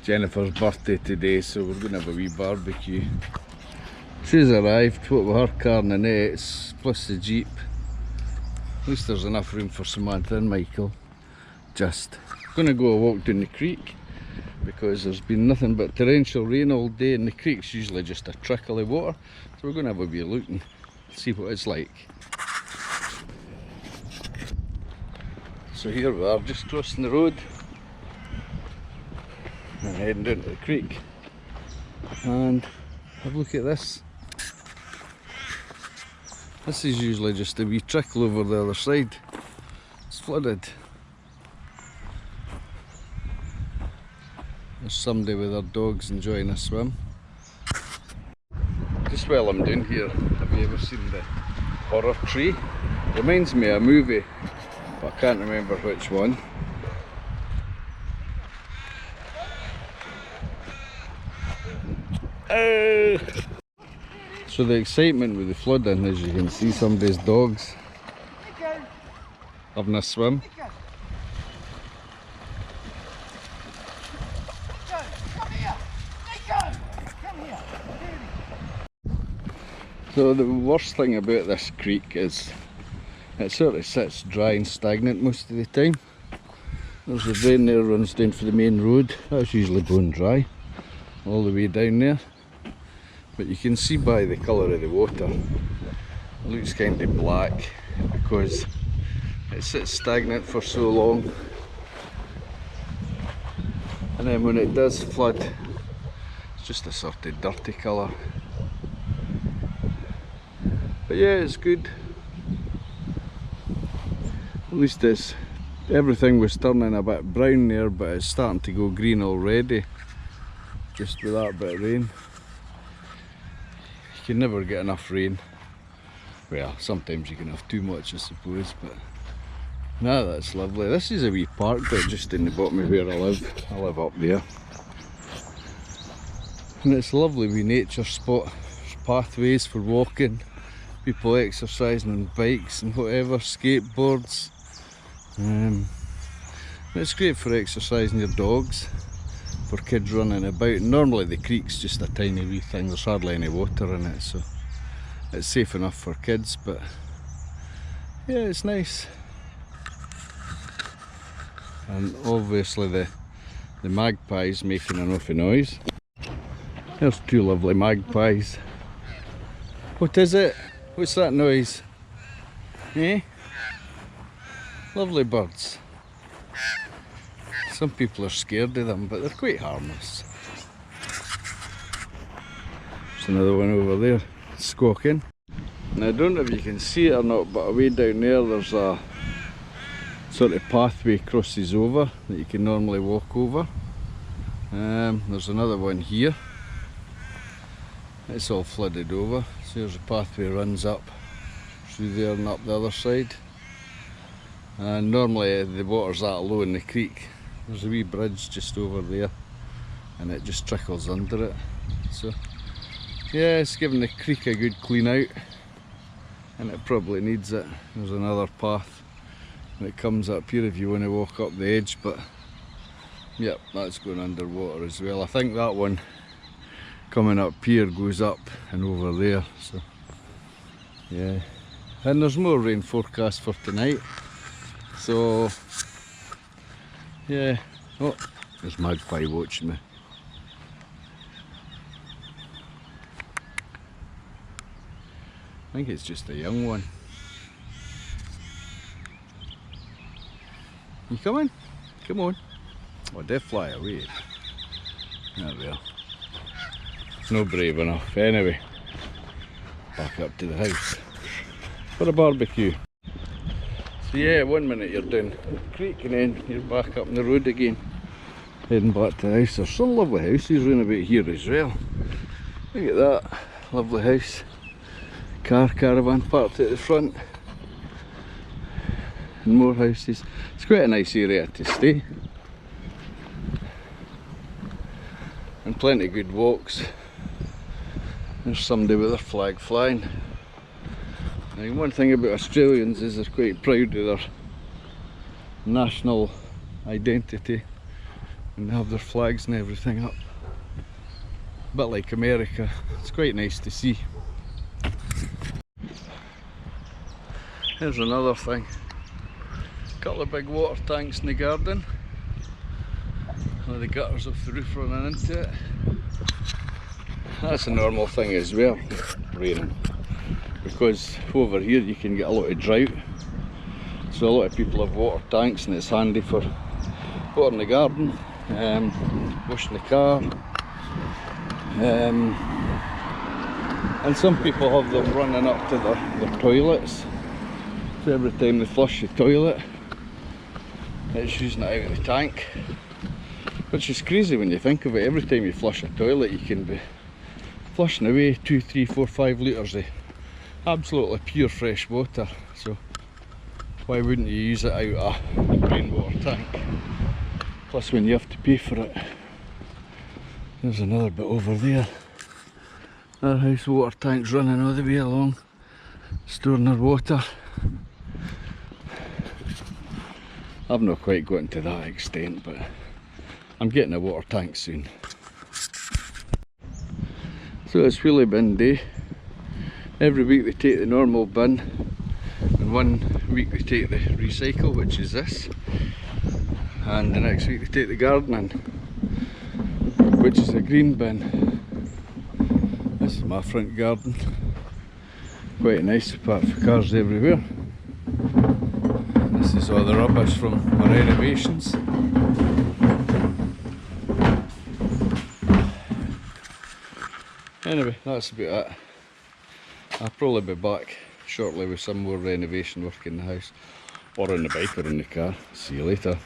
Jennifer's birthday today, so we're going to have a wee barbecue. She's arrived, what with her car and the nets, plus the Jeep. At least there's enough room for Samantha and Michael. Just going to go a walk down the creek, because there's been nothing but torrential rain all day, and the creek's usually just a trickle of water. So we're going to have a wee look and see what it's like. So here we are, just crossing the road and heading down to the creek. And have a look at this. This is usually just a wee trickle over the other side. It's flooded. There's somebody with their dogs enjoying a swim. Just while I'm down here, have you ever seen the horror tree? Reminds me of a movie, but I can't remember which one. So the excitement with the flooding, as you can see, somebody's dogs having a swim. So the worst thing about this creek is it sort of sits dry and stagnant most of the time. There's a drain there runs down for the main road. That's usually bone dry all the way down there. But you can see by the colour of the water, it looks kind of black because it sits stagnant for so long. And then when it does flood, it's just a sort of dirty colour. But yeah, it's good. At least everything was turning a bit brown there, but it's starting to go green already, just with that bit of rain. You can never get enough rain. Well, sometimes you can have too much, I suppose, but no, that's lovely. This is a wee park bit just in the bottom of where I live. I live up there. And it's a lovely wee nature spot. There's pathways for walking, people exercising on bikes and whatever, skateboards. It's great for exercising your dogs, for kids running about. Normally the creek's just a tiny wee thing, there's hardly any water in it, so it's safe enough for kids, but yeah, it's nice. And obviously the magpie's making an awful noise. There's two lovely magpies. What is it? What's that noise? Eh? Lovely birds. Some people are scared of them, but they're quite harmless. There's another one over there, squawking. Now I don't know if you can see it or not, but away down there there's a sort of pathway crosses over that you can normally walk over. There's another one here. It's all flooded over, so there's a pathway runs up through there and up the other side. And normally the water's that low in the creek. There's a wee bridge just over there and it just trickles under it. So yeah, it's giving the creek a good clean out, and it probably needs it. There's another path that comes up here if you want to walk up the edge, but yep, that's going underwater as well. I think that one coming up here goes up and over there, so yeah. And there's more rain forecast for tonight, so yeah. Oh, there's magpie watching me. I think it's just a young one. You coming? Come on. Oh, they fly away. There we are. No brave enough. Anyway, back up to the house for a barbecue. So yeah, 1 minute you're down the creek and then you're back up on the road again, heading back to the house. There's some lovely houses round about here as well. Look at that, lovely house. Caravan parked at the front. And more houses. It's quite a nice area to stay. And plenty of good walks. There's somebody with their flag flying. And one thing about Australians is they're quite proud of their national identity. and they have their flags and everything up. A bit like America. It's quite nice to see. Here's another thing. A couple of big water tanks in the garden. The gutters off the roof running into it. That's a normal thing as well, raining, because over here you can get a lot of drought, so a lot of people have water tanks and it's handy for watering the garden, washing the car, and some people have them running up to their toilets, so every time they flush the toilet it's using it out of the tank, which is crazy when you think of it. Every time you flush a toilet you can be flushing away 2, 3, 4, 5 litres of absolutely pure fresh water, so why wouldn't you use it out of a rainwater tank? Plus when you have to pay for it. There's another bit over there. Our house water tank's running all the way along, storing our water. I've not quite gotten to that extent, but I'm getting a water tank soon. So it's wheelie bin day. Every week we take the normal bin, and 1 week we take the recycle, which is this, and the next week we take the gardening, which is a green bin. This is my front garden. Quite nice, apart from cars everywhere. This is all the rubbish from my renovations. Anyway, that's about it. I'll probably be back shortly with some more renovation work in the house, or on the bike or in the car. See you later.